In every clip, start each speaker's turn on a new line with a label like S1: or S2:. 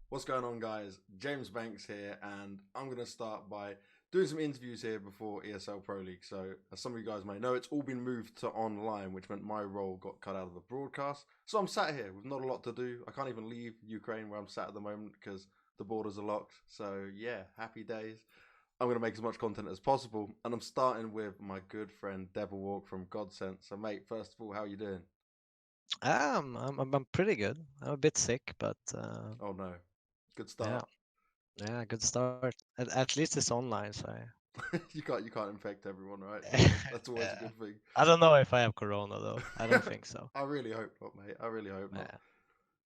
S1: What's going on, guys? James Banks here, and I'm going to start by doing some interviews here before ESL Pro League. So, as some of you guys may know, it's all been moved to online, which meant my role got cut out of the broadcast. So, I'm sat here with not a lot to do. I can't even leave Ukraine where I'm sat at the moment because the borders are locked. So, yeah, happy days. I'm going to make as much content as possible, and I'm starting with my good friend Devilwalk from Godsent. So, mate, first of all, how are you doing?
S2: I'm pretty good. I'm a bit sick, but
S1: Oh no, good
S2: yeah,
S1: start.
S2: yeah, good start. At least it's online, so
S1: You can't infect everyone, right? So that's always a
S2: yeah.
S1: good thing.
S2: I don't know if I have corona though. I don't think so.
S1: I really hope not, mate. I really hope not.
S2: Yeah,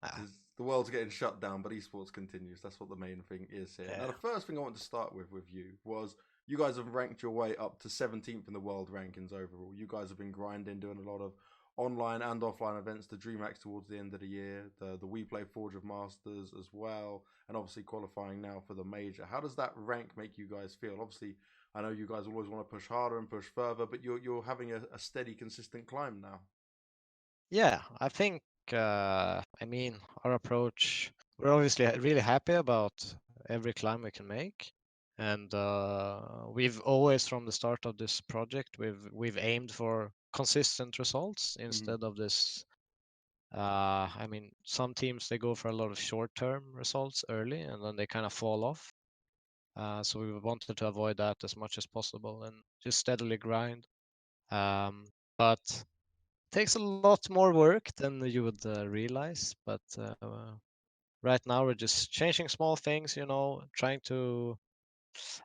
S2: ah,
S1: Because the world's getting shut down, but esports continues. That's what the main thing is here. Now,
S2: yeah.
S1: the first thing I want to start with you was you guys have ranked your way up to 17th in the world rankings overall. You guys have been grinding, doing a lot of online and offline events, the DreamHack towards the end of the year, the We Play Forge of Masters as well, and obviously qualifying now for the major. How does that rank make you guys feel? Obviously, I know you guys always want to push harder and push further, but you're having a steady, consistent climb now.
S2: Yeah, I think I mean our approach. We're obviously really happy about every climb we can make, and we've always from the start of this project we've aimed for consistent results
S1: Mm-hmm.
S2: instead of this. I mean, some teams they go for a lot of short-term results early, and then they kind of fall off. So we wanted to avoid that as much as possible and just steadily grind. But it takes a lot more work than you would realize. But right now we're just changing small things, trying to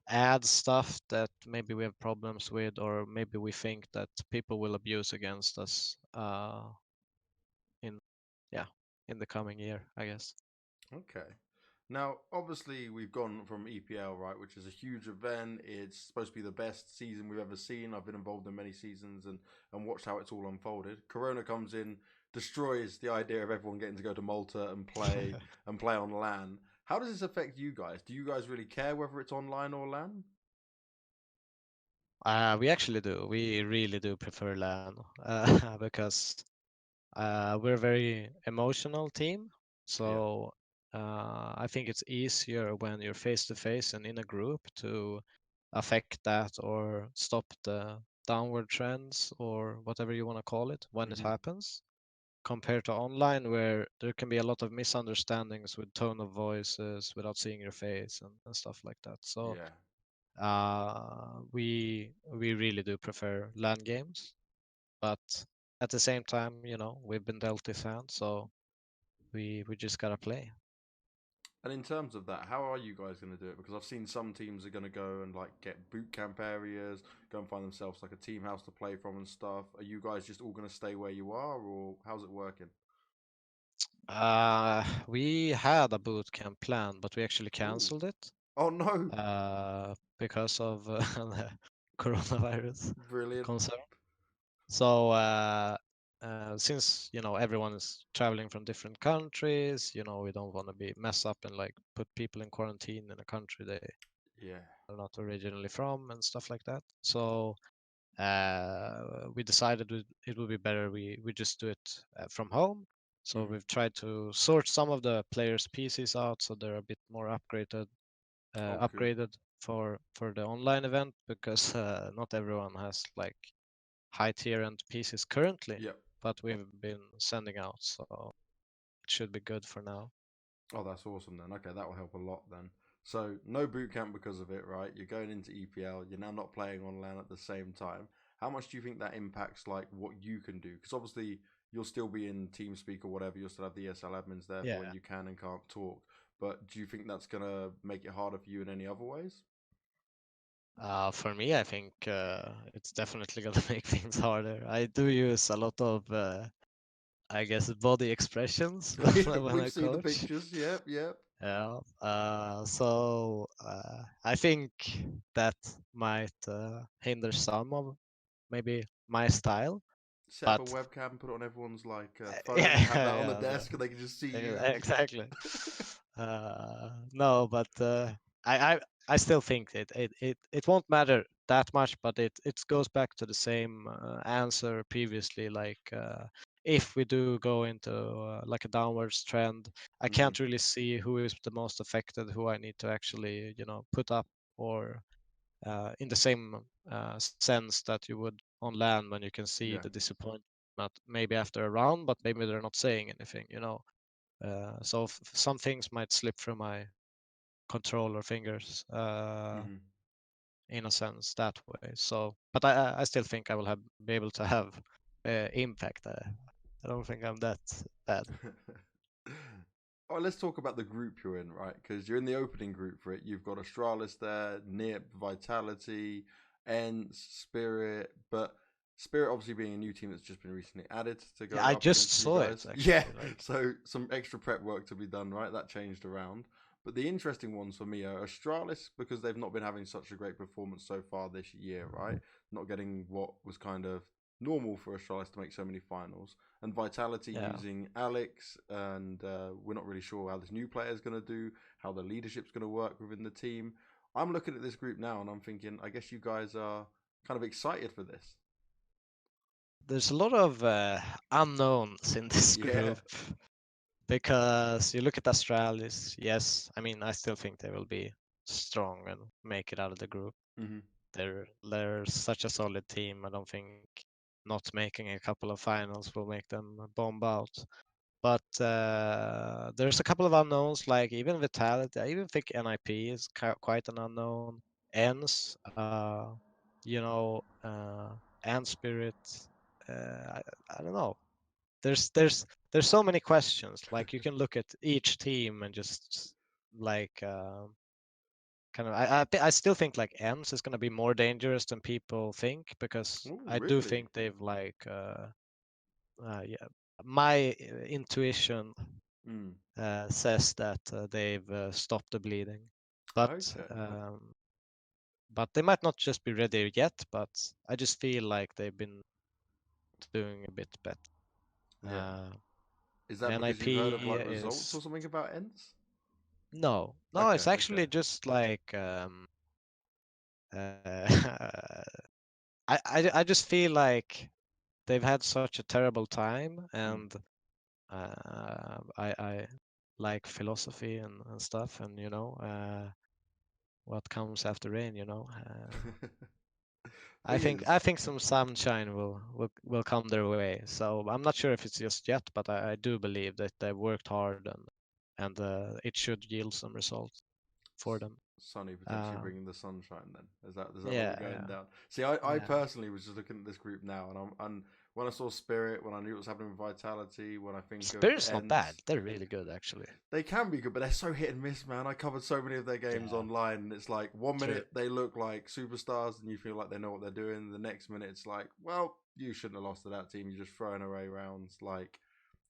S2: add stuff that maybe we have problems with, or maybe we think that people will abuse against us in yeah in the coming year, I guess.
S1: Okay. Now, obviously, we've gone from EPL, right, which is a huge event. It's supposed to be the best season we've ever seen. I've been involved in many seasons and watched how it's all unfolded. Corona comes in, destroys the idea of everyone getting to go to Malta and play on LAN. How does this affect you guys? Do you guys really care whether it's online or LAN?
S2: We actually do. We really do prefer LAN because we're a very emotional team.
S1: Yeah.
S2: So I think it's easier when you're face to face and in a group to affect that or stop the downward trends or whatever you want to call it when it
S1: Mm-hmm.
S2: happens, compared to online where there can be a lot of misunderstandings with tone of voices without seeing your face and stuff like that. So
S1: Yeah.
S2: we really do prefer LAN games, but at the same time, we've been dealt this hand, so we just gotta play.
S1: And in terms of that, how are you guys going to do it? Because I've seen some teams are going to go and like get boot camp areas, go and find themselves like a team house to play from and stuff. Are you guys just all going to stay where you are, or how's it working?
S2: We had a boot camp plan, but we actually
S1: Oh,
S2: canceled it
S1: oh no!
S2: because of the coronavirus
S1: Brilliant.
S2: concern. So since everyone is traveling from different countries, we don't want to be mess up and like put people in quarantine in a country they
S1: Yeah.
S2: are not originally from and stuff like that. So we decided it would be better we just do it from home. So
S1: Mm.
S2: we've tried to sort some of the players' PCs out so they're a bit more
S1: Oh, good.
S2: upgraded for the online event because not everyone has like high tier end PCs currently,
S1: Yep.
S2: but we've been sending out, so it should be good for now.
S1: Oh, that's awesome then. Okay, that will help a lot then. So no boot camp because of it, right? You're going into EPL. You're now not playing on LAN at the same time. How much do you think that impacts like what you can do? Because obviously you'll still be in TeamSpeak or whatever. You'll still have the ESL admins there for when
S2: Yeah.
S1: you can and can't talk. But do you think that's gonna make it harder for you in any other ways?
S2: For me, I think it's definitely gonna make things harder. I do use a lot of, I guess, body expressions when
S1: We've
S2: I
S1: seen the
S2: coach.
S1: pictures. Yep, yep.
S2: Yeah. So I think that might hinder some of maybe my style,
S1: Set up
S2: but
S1: a webcam, put it on everyone's like phone,
S2: yeah,
S1: have that on the
S2: yeah,
S1: desk, and they can just see you.
S2: exactly. No, but I, I I still think it won't matter that much, but it goes back to the same answer previously. Like if we do go into like a downwards trend, I
S1: Mm-hmm.
S2: can't really see who is the most affected, who I need to actually, put up, or in the same sense that you would on land when you can see
S1: Yeah.
S2: the disappointment maybe after a round, but maybe they're not saying anything, so some things might slip through my control or fingers,
S1: Mm-hmm.
S2: in a sense that way. So, but I still think I will be able to have impact. I don't think I'm that bad.
S1: Oh, let's talk about the group you're in, right? Because you're in the opening group for it. You've got Astralis there, Nip, Vitality, Ents, Spirit, but Spirit obviously being a new team that's just been recently added to
S2: Yeah,
S1: go
S2: I
S1: up
S2: just
S1: against you
S2: saw it
S1: guys. Yeah,
S2: actually. Like,
S1: so some extra prep work to be done, right? That changed around. But the interesting ones for me are Astralis because they've not been having such a great performance so far this year, right? Not getting what was kind of normal for Astralis to make so many finals, and Vitality
S2: yeah,
S1: using Alex, and we're not really sure how this new player is going to do, how the leadership's going to work within the team. I'm looking at this group now and I'm thinking, I guess you guys are kind of excited for this.
S2: there's a lot of unknowns in this
S1: Yeah.
S2: group because you look at Astralis. Yes, I mean I still think they will be strong and make it out of the group.
S1: Mm-hmm.
S2: They're such a solid team. I don't think not making a couple of finals will make them bomb out. But there's a couple of unknowns, like even Vitality. I even think NIP is quite an unknown. ENS, and Spirit. I don't know. There's so many questions. Like you can look at each team and just like kind of. I still think like ENS is gonna be more dangerous than people think, because
S1: Oh,
S2: I do
S1: really?
S2: think they've yeah, my intuition
S1: Mm.
S2: says that they've stopped the bleeding, but
S1: Okay.
S2: they might not just be ready yet. But I just feel like they've been doing a bit better.
S1: Yeah.
S2: Uh,
S1: Is that because you've heard of
S2: NIP
S1: like results or
S2: is
S1: something about Ents?
S2: no,
S1: Okay,
S2: it's
S1: okay.
S2: actually just like I just feel like they've had such a terrible time,
S1: Mm.
S2: and I like philosophy and stuff, and what comes after rain, I
S1: Thing
S2: think
S1: is,
S2: I think some sunshine will come their way. So I'm not sure if it's just yet, but I do believe that they've worked hard, and it should yield some results for them.
S1: Sunny potentially
S2: Uh,
S1: bringing the sunshine. Then is that where we're
S2: yeah,
S1: going
S2: yeah,
S1: down? See, I
S2: yeah.
S1: personally was just looking at this group now, and when I saw Spirit, when I knew what was happening with Vitality, when I think of
S2: Spirit's not bad.
S1: Ents,
S2: They're really good, actually.
S1: they can be good, but they're so hit and miss, man. I covered so many of their games
S2: Yeah,
S1: online, and it's like one
S2: true.
S1: minute they look like superstars, and you feel like they know what they're doing. The next minute, it's like, well, you shouldn't have lost to that team. You're just throwing away rounds. Like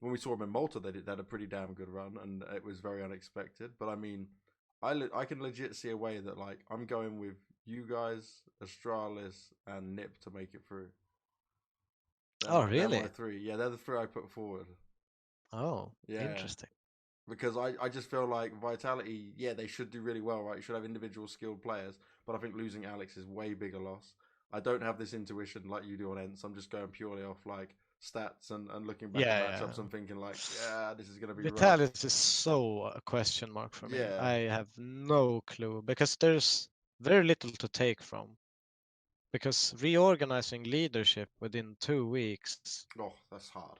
S1: when we saw them in Malta, they had a pretty damn good run, and it was very unexpected. But I mean, I can legit see a way that like I'm going with you guys, Astralis, and Nip to make it through.
S2: Oh,
S1: They're my
S2: really?
S1: three. Yeah, they're the three I put forward.
S2: Oh,
S1: Yeah,
S2: interesting.
S1: because I just feel like Vitality, yeah, they should do really well, right? You should have individual skilled players, but I think losing Alex is way bigger loss. I don't have this intuition like you do on Ents. I'm just going purely off like stats and looking back at
S2: Yeah,
S1: matchups
S2: yeah.
S1: and thinking like, yeah, this is gonna be rough.
S2: Vitalis is so a question mark for me.
S1: Yeah.
S2: I have no clue because there's very little to take from. Because reorganizing leadership within 2 weeks
S1: Oh, that's hard.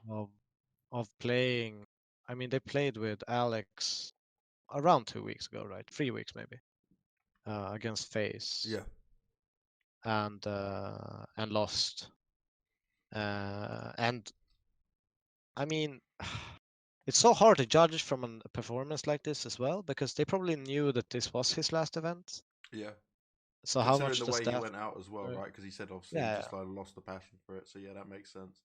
S2: of playing, I mean, they played with Alex around 2 weeks ago, right? 3 weeks maybe, against FaZe,
S1: Yeah.
S2: and lost. And I mean, it's so hard to judge from a performance like this as well, because they probably knew that this was his last event.
S1: Yeah.
S2: So how
S1: Considering
S2: much
S1: the
S2: does
S1: way he
S2: that?
S1: went out as well,
S2: uh,
S1: right? Because he said obviously he
S2: Yeah.
S1: just like lost the passion for it. So yeah, that makes sense.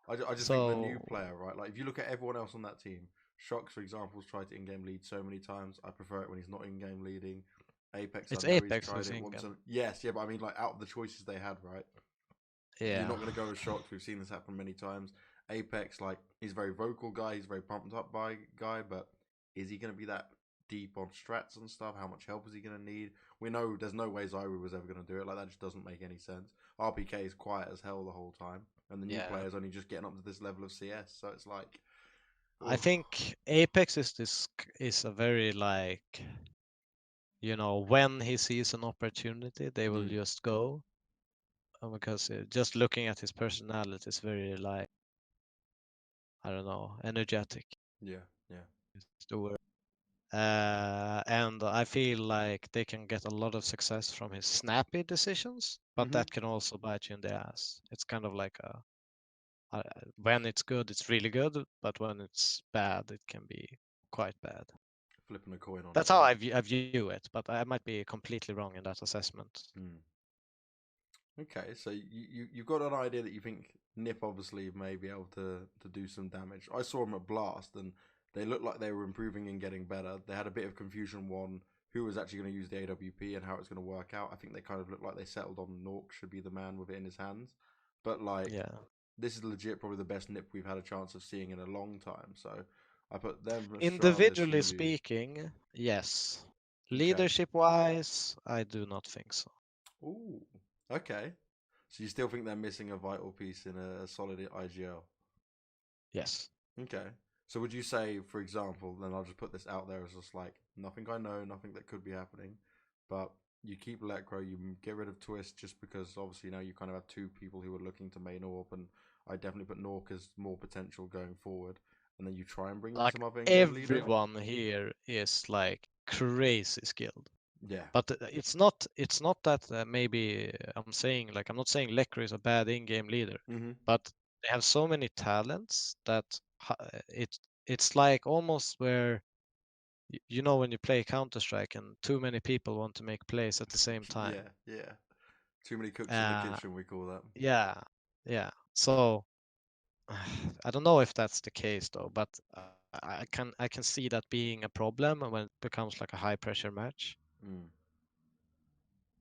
S1: I just think the new
S2: So
S1: player, right? Like if you look at everyone else on that team, Shocks, for example, has tried to in-game lead so many times. I prefer it when he's not in-game leading. Apex, I
S2: it's
S1: know he's
S2: Apex
S1: tried
S2: who's
S1: it
S2: in
S1: once.
S2: game.
S1: And yes, yeah, but I mean, like out of the choices they had, right? You're
S2: Yeah.
S1: not going to go with Shocks. We've seen this happen many times. Apex, like he's a very vocal guy. He's a very pumped up by guy, but is he going to be that deep on strats and stuff? How much help is he going to need? We know there's no way Zyru was ever going to do it. Like that just doesn't make any sense. RPK is quiet as hell the whole time. and the new
S2: Yeah.
S1: players only just getting up to this level of CS. So it's like,
S2: I
S1: oh,
S2: think Apex is a very like, when he sees an opportunity, they will
S1: mm,
S2: just go. Because just looking at his personality is very like, I don't know, energetic
S1: yeah, yeah,
S2: is the word. And I feel like they can get a lot of success from his snappy decisions, but
S1: hmm
S2: that can also bite you in the ass. It's kind of like uh, when it's good, it's really good, but when it's bad, it can be quite bad.
S1: flipping a coin on it,
S2: That's how
S1: right?
S2: I view it, but I might be completely wrong in that assessment.
S1: Mm. Okay, so you've got an idea that you think Nip obviously may be able to do some damage. I saw him at Blast, and they looked like they were improving and getting better. They had a bit of confusion on who was actually going to use the AWP and how it's going to work out. I think they kind of looked like they settled on Nork should be the man with it in his hands. But like,
S2: Yeah.
S1: this is legit probably the best Nip we've had a chance of seeing in a long time. So I put them straight on this from
S2: Individually
S1: you.
S2: speaking, yes.
S1: Okay.
S2: Leadership wise, I do not think so.
S1: Ooh. Okay. So you still think they're missing a vital piece in a solid IGL?
S2: Yes.
S1: Okay. So would you say, for example, then I'll just put this out there as just like nothing I know, nothing that could be happening, but you keep Lecro, you get rid of Twist just because obviously now you kind of have two people who are looking to main AWP, and I definitely put Nork as more potential going forward, and then you try and bring in
S2: Like
S1: some other in-game leader.
S2: everyone here is like crazy skilled.
S1: Yeah.
S2: But it's not that maybe I'm not saying Lekr is a bad in-game leader,
S1: Mm-hmm.
S2: but they have so many talents that it's like almost where when you play Counter-Strike and too many people want to make plays at the same time.
S1: Yeah. Yeah. Too many cooks in the
S2: Uh,
S1: kitchen, we call that.
S2: yeah, yeah. So I don't know if that's the case though, but I can see that being a problem when it becomes like a high pressure match.
S1: Mm.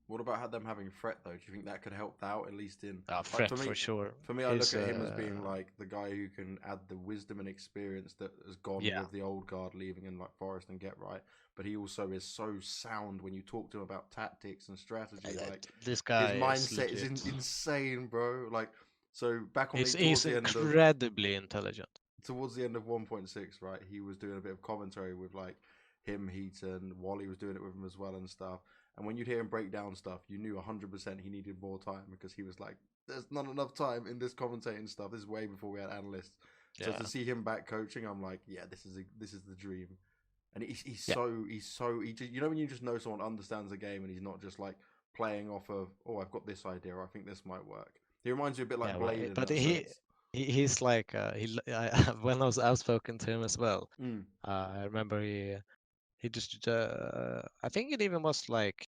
S1: What about them having Fret though? Do you think that could help out at least in like
S2: Fret for sure.
S1: For me, I look
S2: He's
S1: at him as being like the guy who can add the wisdom and experience that has gone
S2: yeah.
S1: with the old guard leaving in like Forest and Get Right. But he also is so sound when you talk to him about tactics and strategy. Like
S2: This
S1: his
S2: guy is
S1: mindset is
S2: legit.
S1: insane, bro. Like so back on the
S2: He's incredibly intelligent.
S1: towards the end of 1.6, right, he was doing a bit of commentary with like him, Heaton, Wally was doing it with him as well and stuff. And when you'd hear him break down stuff, you knew 100% he needed more time because he was like, "There's not enough time in this commentating stuff." This is way before we had analysts. So
S2: Yeah,
S1: to see him back coaching, I'm like, "Yeah, this is the dream." And
S2: yeah,
S1: you know when you just know someone understands the game and he's not just like playing off of, "Oh, I've got this idea. Or I think this might work." He reminds you a bit
S2: yeah.
S1: like Blade in
S2: But
S1: that
S2: he,
S1: sense.
S2: he he's like when I was outspoken to him as well.
S1: Mm.
S2: I remember he just I think it even was like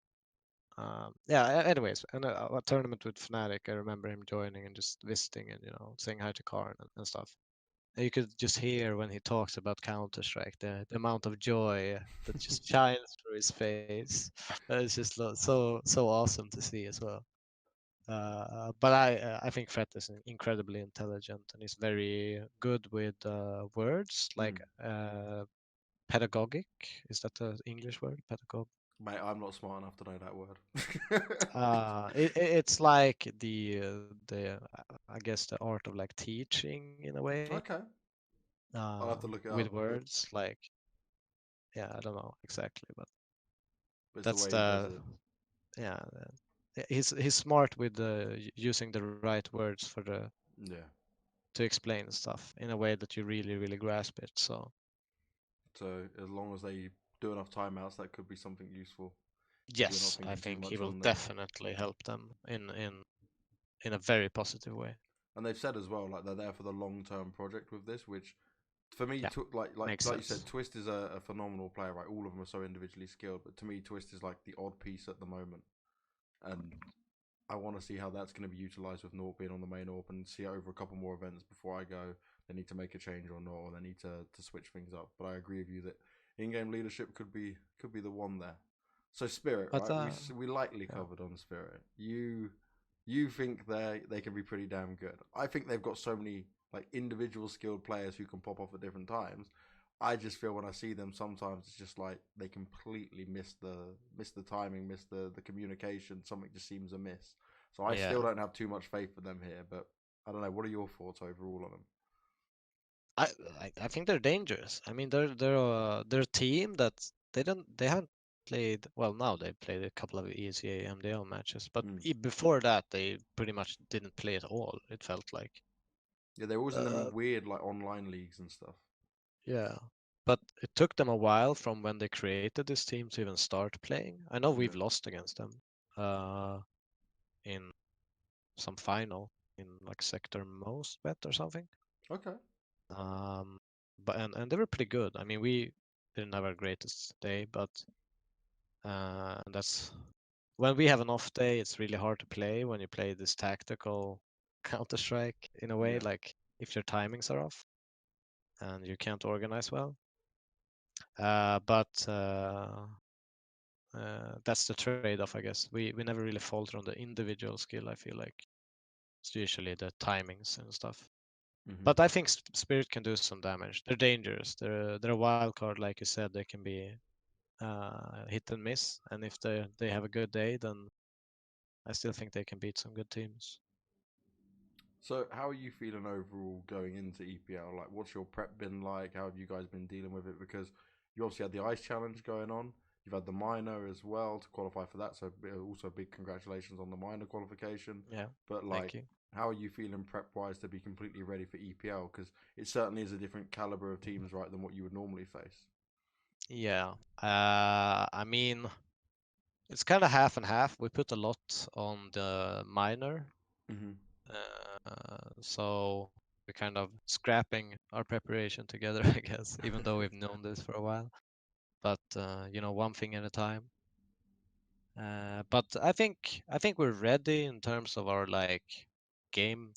S2: yeah. Anyways, and a tournament with Fnatic. I remember him joining and just visiting and saying hi to Karn and stuff. And you could just hear when he talks about Counter Strike the amount of joy that just shines through his face. It's just so awesome to see as well. But I think Fred is incredibly intelligent and he's very good with words like
S1: Mm.
S2: pedagogic. Is that the English word? Pedagog.
S1: Mate, I'm not smart enough to know that word.
S2: It's like the I guess the art of like teaching in a way.
S1: Okay, I'll have to look it
S2: With
S1: up.
S2: words like yeah, I don't know exactly, but
S1: But it's the
S2: that's
S1: way he does
S2: the
S1: it.
S2: yeah. He's smart with using the right words for the
S1: Yeah.
S2: to explain stuff in a way that you really grasp it. So
S1: So as long as they do enough timeouts, that could be something useful if you're not
S2: yes, I
S1: thinking too
S2: think he
S1: much
S2: will
S1: on them.
S2: definitely help them in a very positive way.
S1: And they've said as well, like they're there for the long term project with this, which for me,
S2: Yeah, makes
S1: you said,
S2: sense.
S1: Twist is a phenomenal player, right? All of them are so individually skilled, but to me, Twist is like the odd piece at the moment, and I want to see how that's going to be utilized with Naught being on the main AWP and see it over a couple more events before I go. They need to make a change or not, or they need to switch things up. But I agree with you that in-game leadership could be the one there. So Spirit,
S2: But
S1: right? We lightly
S2: yeah,
S1: covered on Spirit. You think they can be pretty damn good. I think they've got so many like individual skilled players who can pop off at different times. I just feel when I see them sometimes it's just like they completely miss the timing, miss the communication. Something just seems amiss. So I
S2: yeah.
S1: still don't have too much faith for them here, but I don't know. What are your thoughts overall on them?
S2: I, I think they're dangerous. I mean, they're a team that they haven't played well. Now they played a couple of ESEA MDL matches, but
S1: Mm.
S2: before that they pretty much didn't play at all. It felt like.
S1: Yeah, they're always in them
S2: Uh,
S1: weird like online leagues and stuff.
S2: yeah, but it took them a while from when they created this team to even start playing. I know
S1: Yeah.
S2: we've lost against them in some final in like sector most bet or something.
S1: Okay.
S2: Um, but and they were pretty good. I mean, we didn't have our greatest day, but and that's when we have an off day. It's really hard to play when you play this tactical Counter Strike in a way.
S1: Yeah.
S2: Like if your timings are off and you can't organize well. But that's the trade-off, I guess. We never really falter on the individual skill. I feel like it's usually the timings and stuff.
S1: Hmm.
S2: But I think Spirit can do some damage. They're dangerous. They're a wild card, like you said. They can be hit and miss, and if they have a good day, then I still think they can beat some good teams.
S1: So, how are you feeling overall going into EPL? Like, what's your prep been like? How have you guys been dealing with it? Because you obviously had the Ice Challenge going on. You've had the minor as well to qualify for that. So, also big congratulations on the minor qualification.
S2: Yeah,
S1: But, like,
S2: thank you.
S1: how are you feeling prep wise to be completely ready for EPL? Because it certainly is a different caliber of teams, right, than what you would normally face.
S2: Yeah, I mean it's kind of half and half. We put a lot on the minor,
S1: Hmm.
S2: so we're kind of scrapping our preparation together, I guess, even though we've known this for a while. But one thing at a time. But I think we're ready in terms of our like game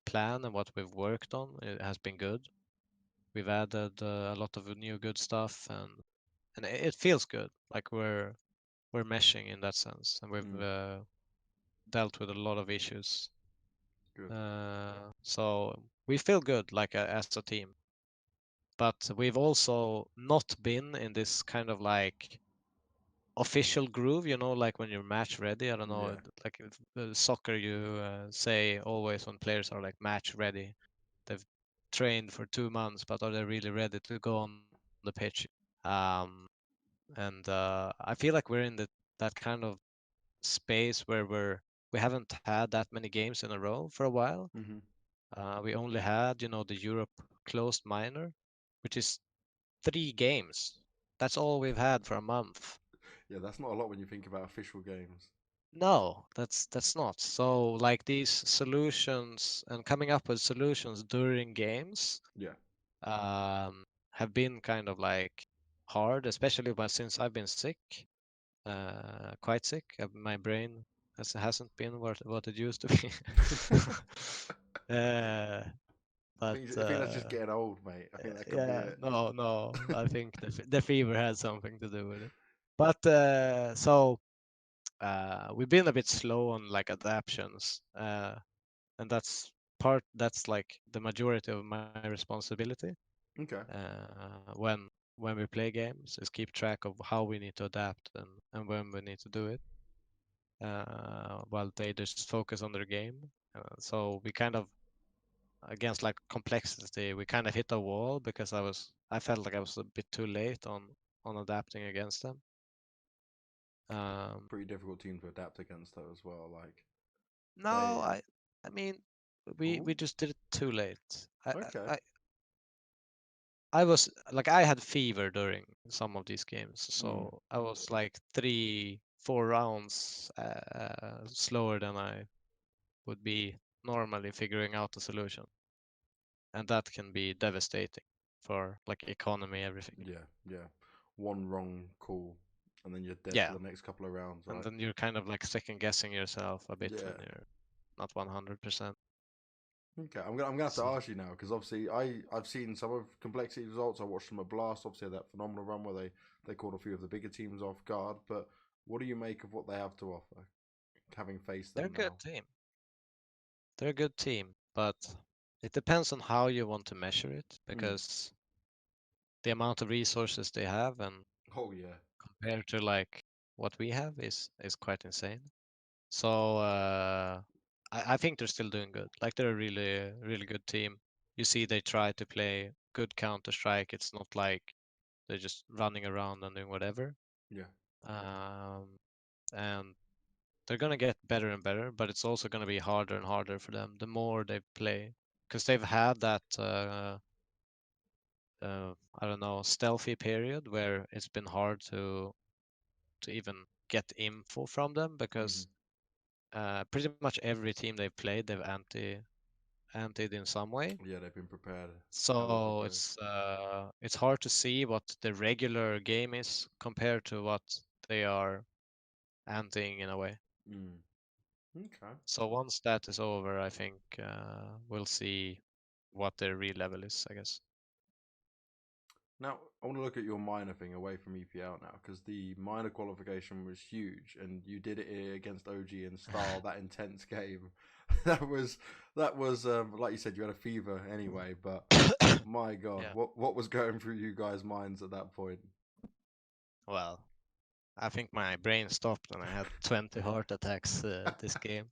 S2: plan and what we've worked on. It has been good. We've added a lot of new good stuff, and it feels good. Like we're meshing in that sense, and we've
S1: Mm,
S2: dealt with a lot of issues.
S1: good.
S2: So we feel good, like as a team. But we've also not been in this kind of like official groove, like when you're match ready. I don't know,
S1: Yeah.
S2: like soccer, you say always when players are like match ready, they've trained for 2 months, but are they really ready to go on the pitch? Um, and I feel like we're in that kind of space where we haven't had that many games in a row for a while.
S1: Hmm.
S2: We only had, the Europe closed minor, which is 3 games. That's all we've had for a month.
S1: Yeah, that's not a lot when you think about official games.
S2: No, that's not. So like these solutions and coming up with solutions during games
S1: Yeah.
S2: have been kind of like hard, especially since I've been sick, quite sick. My brain hasn't been what it used to be. uh, but
S1: I think that's just getting old, mate. I think that could be
S2: yeah,
S1: it.
S2: no, I think the fever had something to do with it. But so we've been a bit slow on like adaptions, and that's like the majority of my responsibility
S1: Okay.
S2: when we play games is keep track of how we need to adapt and when we need to do it, while they just focus on their game. So we kind of against like complexity, we kind of hit a wall because I felt like I was a bit too late on adapting against them. Um,
S1: Pretty difficult team to adapt against though as well. Like
S2: no,
S1: they.
S2: I mean we
S1: Oh.
S2: just did it too late.
S1: Okay.
S2: I was like I had fever during some of these games,
S1: Mm.
S2: so I was like 3, 4 rounds slower than I would be normally figuring out the solution, and that can be devastating for like economy, everything.
S1: Yeah. Yeah. One wrong call, and then you're dead for
S2: Yeah,
S1: the next couple of rounds,
S2: and
S1: right?
S2: then you're kind of like second guessing yourself a bit when
S1: Yeah.
S2: you're not 100%.
S1: Okay. I'm gonna have to
S2: So
S1: ask you now because obviously I've seen some of complexity results. I watched them at Blast. Obviously that phenomenal run where they caught a few of the bigger teams off guard. But what do you make of what they have to offer? Having faced
S2: they're a
S1: them
S2: good
S1: now.
S2: team. They're a good team, but it depends on how you want to measure it
S1: Mm.
S2: because the amount of resources they have and
S1: Oh yeah.
S2: compared to like what we have is quite insane. So I think they're still doing good. Like they're a really good team. You see, they try to play good Counter Strike. It's not like they're just running around and doing whatever.
S1: Yeah.
S2: Um, and they're gonna get better and better, but it's also gonna be harder and harder for them the more they play, because they've had that I don't know, stealthy period where it's been hard to even get info from them because
S1: Hmm.
S2: pretty much every team they've played, they've antied in some way.
S1: Yeah, they've been prepared, hella
S2: So
S1: prepared.
S2: it's hard to see what the regular game is compared to what they are anting in a way.
S1: Mm. Okay.
S2: So once that is over, I think we'll see what their real level is, I guess.
S1: Now, I want to look at your minor thing away from EPL now, because the minor qualification was huge, and you did it against OG in style. That intense game, that was like you said, you had a fever anyway. But my God,
S2: Yeah.
S1: what was going through you guys' minds at that point?
S2: Well, I think my brain stopped and I had 20 heart attacks this game.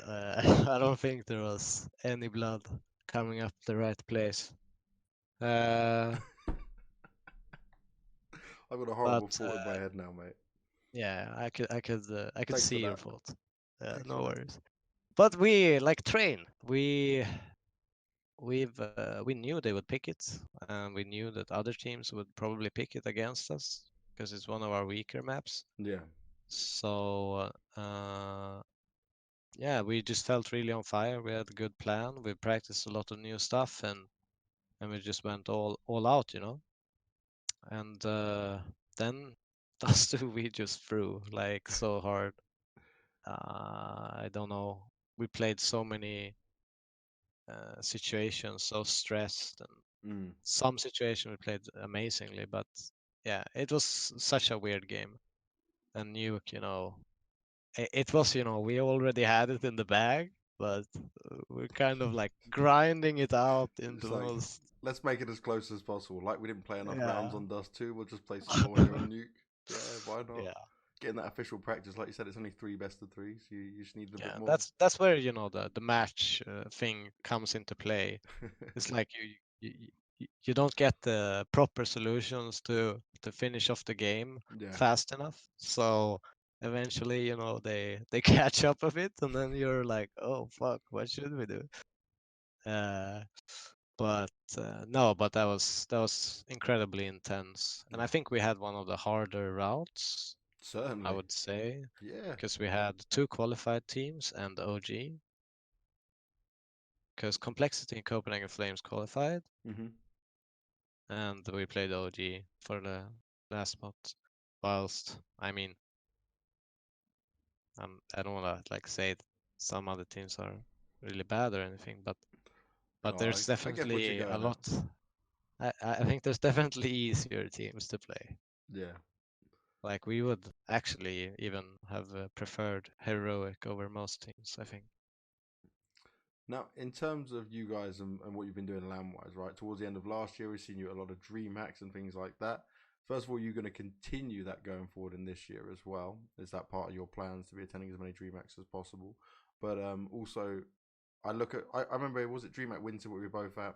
S2: I don't think there was any blood coming up the right place. Uh,
S1: I've got a
S2: but
S1: horrible thought in my head now, mate.
S2: yeah, I could
S1: Thanks
S2: see
S1: for
S2: your
S1: that.
S2: fault.
S1: Thanks for
S2: No
S1: that.
S2: worries. But we like train. We knew they would pick it, and we knew that other teams would probably pick it against us because it's one of our weaker maps.
S1: Yeah.
S2: So yeah, we just felt really on fire. We had a good plan. We practiced a lot of new stuff, and we just went all out, you know. And then those two we just threw like so hard. I don't know. We played so many situations, so stressed, and
S1: Mm.
S2: some situation we played amazingly, but yeah, it was such a weird game. And Nuke, it was, we already had it in the bag, but we're kind of like grinding it out into
S1: It's
S2: the
S1: like,
S2: most,
S1: let's make it as close as possible. Like we didn't play enough
S2: yeah,
S1: rounds on Dust 2, we'll just play some more here on Nuke. Yeah, why not?
S2: yeah,
S1: Getting that official practice, like you said, it's only three best of threes. You just need a bit
S2: yeah.
S1: more.
S2: That's where the match thing comes into play. It's like you don't get the proper solutions to finish off the game
S1: Yeah.
S2: fast enough. So eventually, they catch up a bit, and then you're like, oh fuck, what should we do? Uh, but no, but that was incredibly intense, and I
S1: Yeah.
S2: think we had one of the harder routes, I
S1: Certainly.
S2: would say,
S1: Yeah.
S2: because we had two qualified teams and OG, because Complexity and Copenhagen Flames qualified,
S1: Hmm.
S2: and we played OG for the last spot. Whilst, I mean, I don't want to like say some other teams are really bad or anything, but
S1: Oh,
S2: there's
S1: I get what you're
S2: definitely a
S1: going at.
S2: lot. I think there's definitely easier teams to play.
S1: Yeah.
S2: Like we would actually even have preferred heroic over most teams, I think.
S1: Now, in terms of you guys and what you've been doing land wise, right? Towards the end of last year, we've seen you at a lot of dream hacks and things like that. First of all, you're going to continue that going forward in this year as well. Is that part of your plans to be attending as many dream hacks as possible? But also, I remember, was it Dream Hack Winter where we were both at?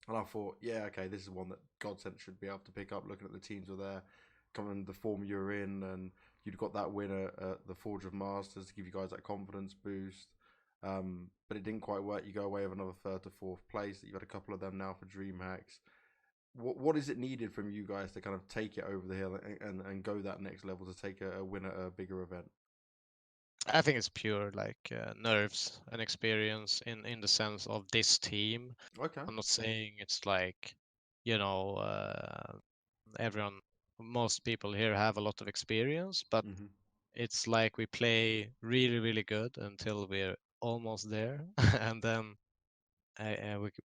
S1: And I thought, yeah, okay, this is one that Godsent should be able to pick up. Looking at the teams were there, coming the form you're in, and you'd got that winner at the Forge of Masters to give you guys that confidence boost. But it didn't quite work. You go away with another third to fourth place. You've had a couple of them now for Dream Hacks. What is it needed from you guys to kind of take it over the hill and go that next level to take a win at a bigger event?
S2: I think it's pure like nerves and experience in the sense of this team.
S1: Okay.
S2: I'm not saying it's like, you know, everyone, most people here have a lot of experience, but
S1: Hmm.
S2: it's like we play really, really good until we're almost there, and then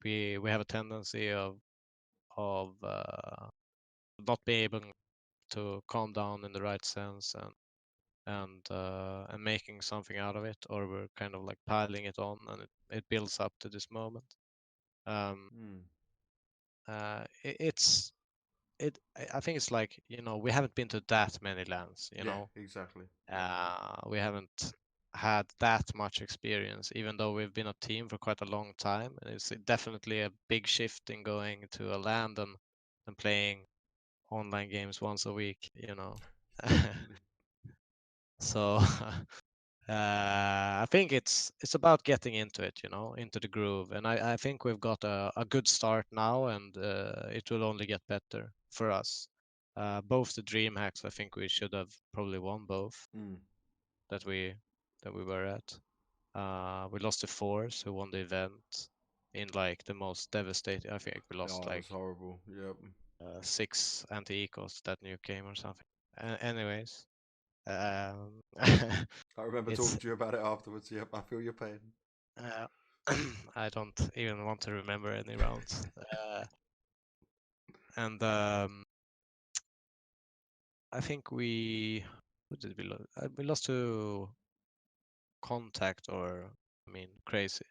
S2: we have a tendency of not being able to calm down in the right sense and making something out of it, or we're kind of like piling it on, and it builds up to this moment. Um,
S1: Mm.
S2: it's it. I think it's like we haven't been to that many lands.
S1: Yeah, exactly.
S2: We haven't. had that much experience, even though we've been a team for quite a long time. And it's definitely a big shift in going to a land and playing online games once a week, you know.
S1: Definitely.
S2: So I think it's about getting into it, you know, into the groove. And I think we've got a good start now, and it will only get better for us. Both the dream hacks, I think we should have probably won both
S1: Mm.
S2: that we were at. We lost to Force, who won the event in like the most devastating. I think we lost
S1: Oh, it was
S2: like
S1: horrible. Yep.
S2: 6 anti-ecos that new game or something. Anyways, um,
S1: I remember
S2: it's
S1: talking to you about it afterwards. Yep, I feel your pain.
S2: uh, I don't even want to remember any rounds. And I think who did we lose? We lost to Contact, or I mean Crazy,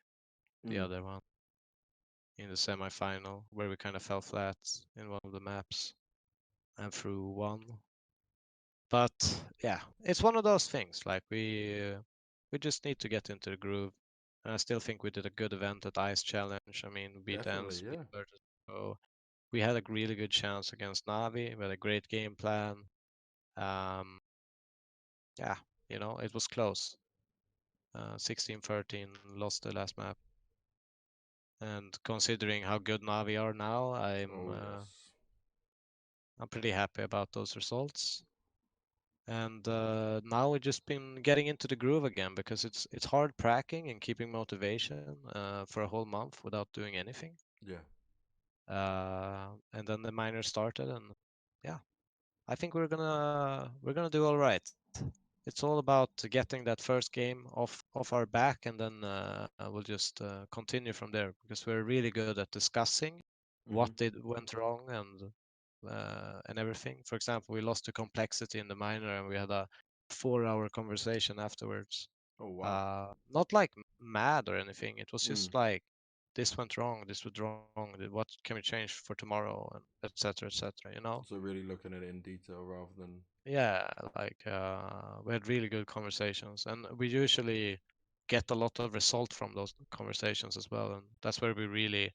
S2: the
S1: Mm.
S2: other one in the semi-final, where we kind of fell flat in one of the maps and through one. But yeah, it's one of those things. Like we just need to get into the groove. And I still think we did a good event at Ice Challenge. I mean, we beat
S1: Definitely,
S2: Ens, beat
S1: yeah.
S2: Virtus. So we had a really good chance against Navi. We had a great game plan. Um, yeah, you know, it was close. 16-13, lost the last map. And considering how good Navi are now,
S1: Oh, yes.
S2: I'm pretty happy about those results. And now we've just been getting into the groove again, because it's hard pracking and keeping motivation for a whole month without doing anything.
S1: Yeah.
S2: And then the minor started, and yeah, I think we're gonna do all right. It's all about getting that first game off our back, and then we'll just continue from there, because we're really good at discussing
S1: Mm-hmm.
S2: what did went wrong and everything. For example, we lost the complexity in the minor, and we had a 4-hour conversation afterwards.
S1: Oh, wow.
S2: Not like mad or anything. It was
S1: Mm.
S2: just like, this went wrong, this went wrong. What can we change for tomorrow, and etc. etc. You know?
S1: So really looking at it in detail rather than.
S2: Yeah, like we had really good conversations, and we usually get a lot of result from those conversations as well. And that's where we really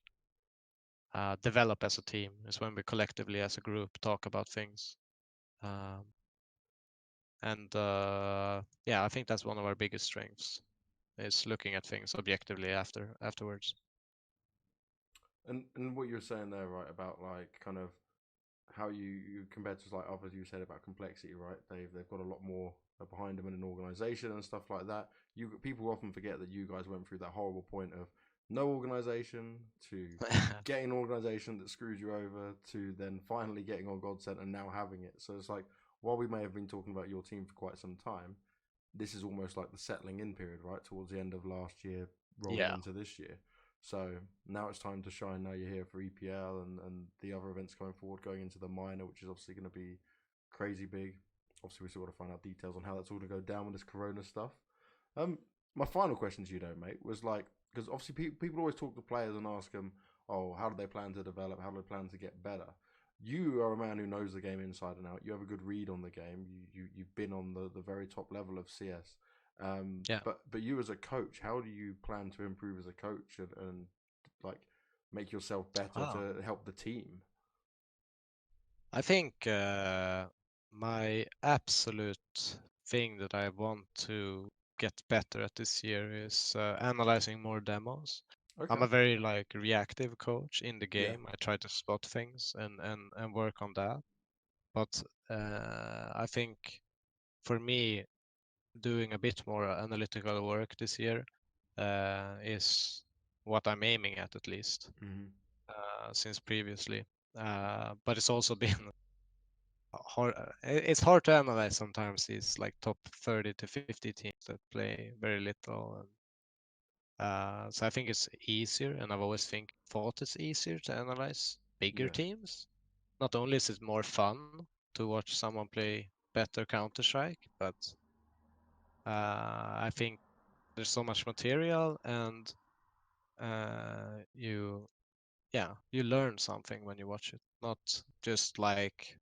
S2: develop as a team. Is when we collectively, as a group, talk about things. Um, and yeah, I think that's one of our biggest strengths, is looking at things objectively afterwards.
S1: And what you were saying there, right, about like kind of how you compared to like others, you said about complexity, right? They've got a lot more behind them in an organization and stuff like that. You people often forget that you guys went through that horrible point of no organization to getting an organization that screws you over to then finally getting on Godsent and now having it. So it's like, while we may have been talking about your team for quite some time, this is almost like the settling in period, right? Towards the end of last year, rolling
S2: Yeah.
S1: into this year. So now it's time to shine. Now you're here for EPL and the other events going forward, going into the minor, which is obviously going to be crazy big. Obviously, we still got to find out details on how that's all going to go down with this Corona stuff. Um, my final question to you, though, mate, was like, because obviously people always talk to players and ask them, oh, how do they plan to develop? How do they plan to get better? You are a man who knows the game inside and out. You have a good read on the game. You've been on the very top level of CS.
S2: Yeah.
S1: But you as a coach, how do you plan to improve as a coach and like make yourself better
S2: Oh.
S1: to help the team?
S2: I think my absolute thing that I want to get better at this year is analyzing more demos. I'm
S1: Okay.
S2: a very like reactive coach in the
S1: Yeah.
S2: game. I try to spot things and work on that. But I think for me, doing a bit more analytical work this year is what I'm aiming at least,
S1: Mm-hmm.
S2: since previously. But it's also been hard. It's hard to analyze sometimes these like top 30 to 50 teams that play very little. And, so I think it's easier, and I've always thought it's easier to analyze bigger
S1: Yeah.
S2: teams. Not only is it more fun to watch someone play better Counter Strike, but I think there's so much material, and you you learn something when you watch it, not just like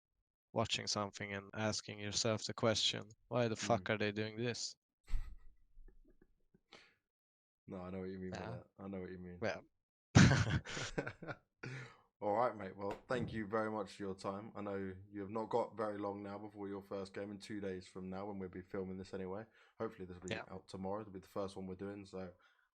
S2: watching something and asking yourself the question, why the
S1: Mm.
S2: fuck are they doing this?
S1: No, I know what you mean by
S2: Yeah.
S1: that. I know what you mean.
S2: Yeah.
S1: All right, mate. Well, thank you very much for your time. I know you have not got very long now before your first game in 2 days from now when we'll be filming this anyway. Hopefully, this will be
S2: Yeah.
S1: out tomorrow. It'll be the first one we're doing. So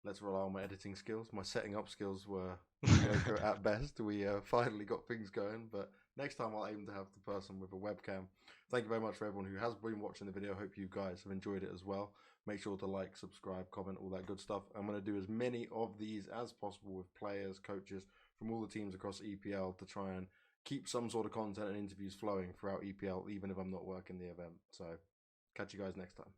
S1: let's rely on my editing skills. My setting up skills were mediocre at best. We finally got things going, but next time I'll aim to have the person with a webcam. Thank you very much for everyone who has been watching the video. Hope you guys have enjoyed it as well. Make sure to like, subscribe, comment, all that good stuff. I'm going to do as many of these as possible with players, coaches from all the teams across EPL to try and keep some sort of content and interviews flowing throughout EPL, even if I'm not working the event. So catch you guys next time.